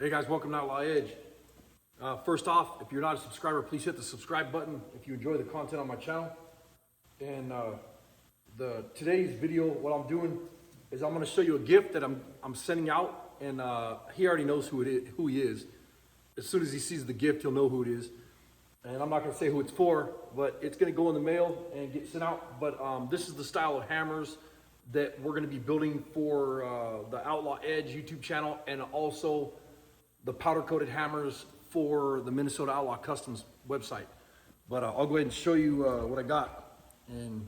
Hey guys, welcome to Outlaw Edge. First off, if you're not a subscriber, please hit the subscribe button if you enjoy the content on my channel. And today's video, what I'm doing is I'm going to show you a gift that I'm sending out, and he already knows who he is. As soon as he sees the gift, he'll know who it is. And I'm not going to say who it's for, but it's going to go in the mail and get sent out. But this is the style of hammers that we're going to be building for the Outlaw Edge YouTube channel, and also the powder coated hammers for the Minnesota Outlaw Customs website. But I'll go ahead and show you what I got and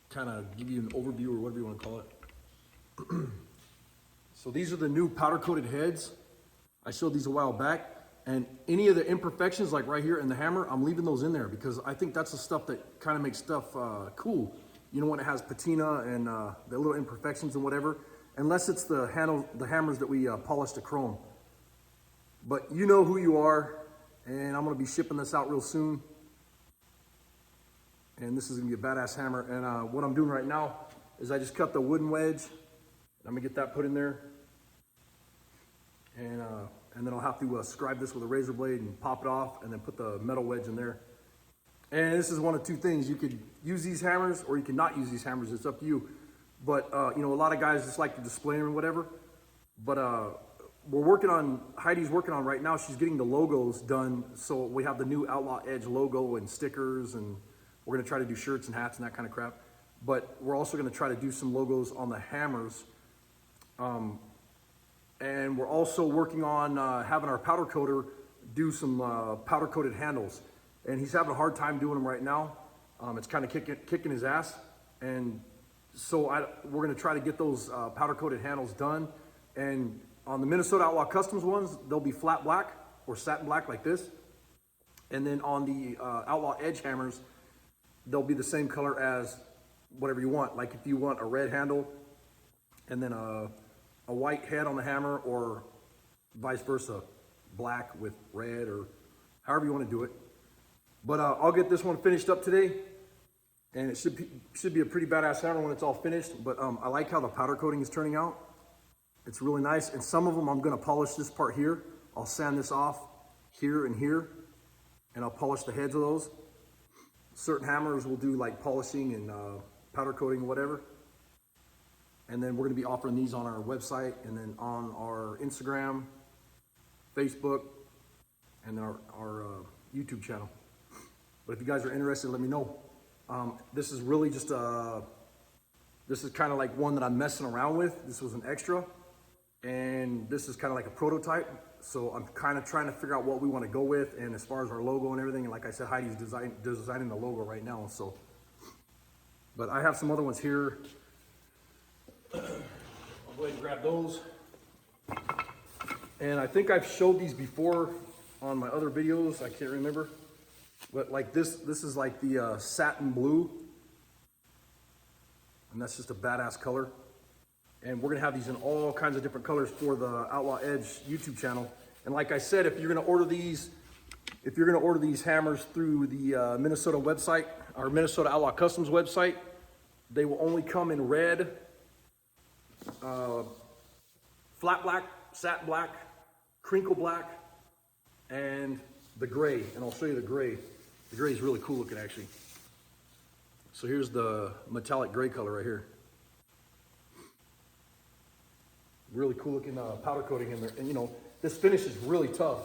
kind of give you an overview or whatever you want to call it. So these are the new powder coated heads. I showed these a while back, and any of the imperfections like right here in the hammer, I'm leaving those in there because I think that's the stuff that kind of makes stuff cool. You know, when it has patina and the little imperfections and whatever, unless it's the hammers that we polish to chrome. But you know who you are, and I'm gonna be shipping this out real soon. And this is gonna be a badass hammer. And what I'm doing right now is I just cut the wooden wedge. I'm gonna get that put in there. And then I'll have to scribe this with a razor blade and pop it off, and then put the metal wedge in there. And this is one of two things. You could use these hammers or you can not use these hammers. It's up to you. But you know, a lot of guys just like to display them and whatever. But Heidi's working on right now, she's getting the logos done. So we have the new Outlaw Edge logo and stickers, and we're gonna try to do shirts and hats and that kind of crap. But we're also gonna try to do some logos on the hammers. And we're also working on having our powder coater do some powder coated handles. And he's having a hard time doing them right now. It's kind of kicking his ass. And so we're gonna try to get those powder coated handles done. And on the Minnesota Outlaw Customs ones, they'll be flat black or satin black like this. And then on the Outlaw Edge hammers, they'll be the same color as whatever you want. Like if you want a red handle and then a white head on the hammer, or vice versa, black with red, or however you want to do it. But I'll get this one finished up today, and it should be a pretty badass hammer when it's all finished. But I like how the powder coating is turning out. It's really nice. And some of them I'm going to polish this part here. I'll sand this off here and here, and I'll polish the heads of those. Certain hammers will do like polishing and powder coating, whatever. And then we're going to be offering these on our website, and then on our Instagram, Facebook, and then our YouTube channel. But if you guys are interested, let me know. This is really just this is kind of like one that I'm messing around with. This was an extra, and this is kind of like a prototype. So I'm kind of trying to figure out what we want to go with, and as far as our logo and everything. And like I said, Heidi's designing the logo right now. So, but I have some other ones here. I'll go ahead and grab those. And I think I've showed these before on my other videos. I can't remember. But like this is like the satin blue. And that's just a badass color. And we're gonna have these in all kinds of different colors for the Outlaw Edge YouTube channel. And like I said, if you're gonna order these hammers through the Minnesota website, our Minnesota Outlaw Customs website, they will only come in red, flat black, satin black, crinkle black, and the gray. And I'll show you the gray. The gray is really cool looking, actually. So here's the metallic gray color right here. Really cool looking powder coating in there. And you know, this finish is really tough.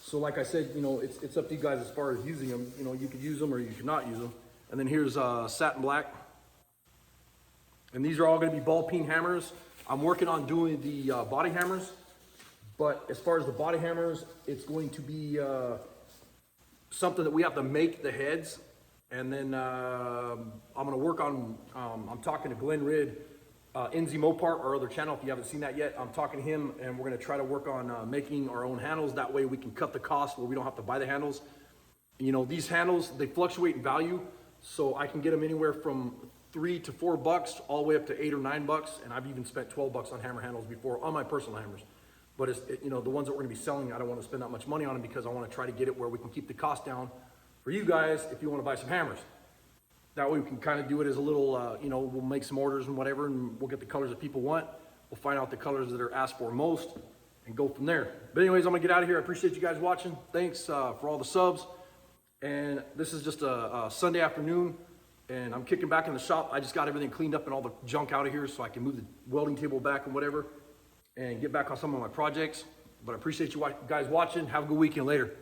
So like I said, you know, it's up to you guys as far as using them. You know, you could use them or you could not use them. And then here's satin black. And these are all going to be ball peen hammers. I'm working on doing the body hammers. But as far as the body hammers, it's going to be something that we have to make the heads. And then I'm going to work on, I'm talking to Glenn Ridd, NZ Mopar, our other channel. If you haven't seen that yet, I'm talking to him, and we're going to try to work on making our own handles. That way we can cut the cost where we don't have to buy the handles. You know, these handles, they fluctuate in value. So I can get them anywhere from $3 to $4, all the way up to $8 or $9. And I've even spent $12 on hammer handles before on my personal hammers. But you know, the ones that we're gonna be selling, I don't want to spend that much money on them because I want to try to get it where we can keep the cost down for you guys if you want to buy some hammers. That way we can kind of do it as a little, you know, we'll make some orders and whatever, and we'll get the colors that people want. We'll find out the colors that are asked for most, and go from there. But anyways, I'm gonna get out of here. I appreciate you guys watching. Thanks for all the subs. And this is just a Sunday afternoon, and I'm kicking back in the shop. I just got everything cleaned up and all the junk out of here so I can move the welding table back and whatever, and get back on some of my projects. But I appreciate you guys watching. Have a good weekend. Later.